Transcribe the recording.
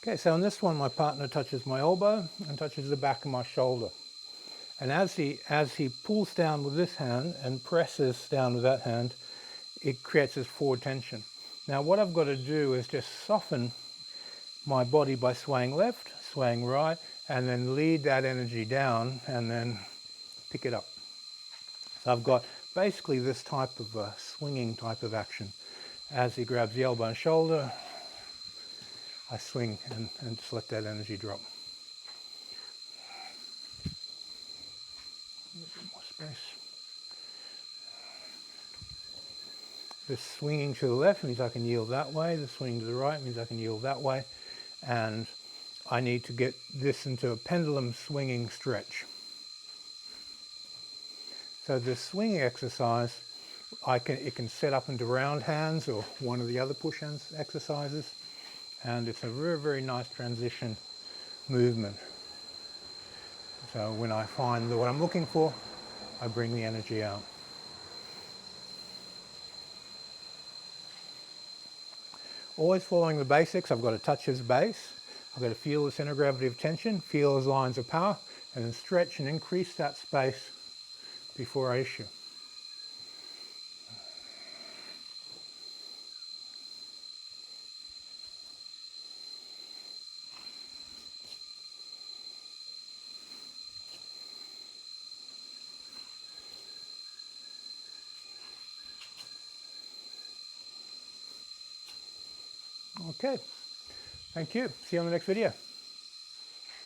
Okay, so in this one my partner touches my elbow and touches the back of my shoulder. And as he pulls down with this hand and presses down with that hand, it creates this forward tension. Now what I've got to do is just soften my body by swaying left, swaying right, and then lead that energy down and then pick it up. So I've got basically this type of swinging type of action. As he grabs the elbow and shoulder, I swing and just let that energy drop. A bit more space. This swinging to the left means I can yield that way. The swinging to the right means I can yield that way. And I need to get this into a pendulum swinging stretch. So this swinging exercise, it can set up into round hands or one of the other push hands exercises. And it's a very, very nice transition movement. So when I find what I'm looking for, I bring the energy out. Always following the basics. I've got to touch his base. I've got to feel the center of gravity of tension, feel his lines of power, and then stretch and increase that space before I issue. Okay, thank you. See you on the next video.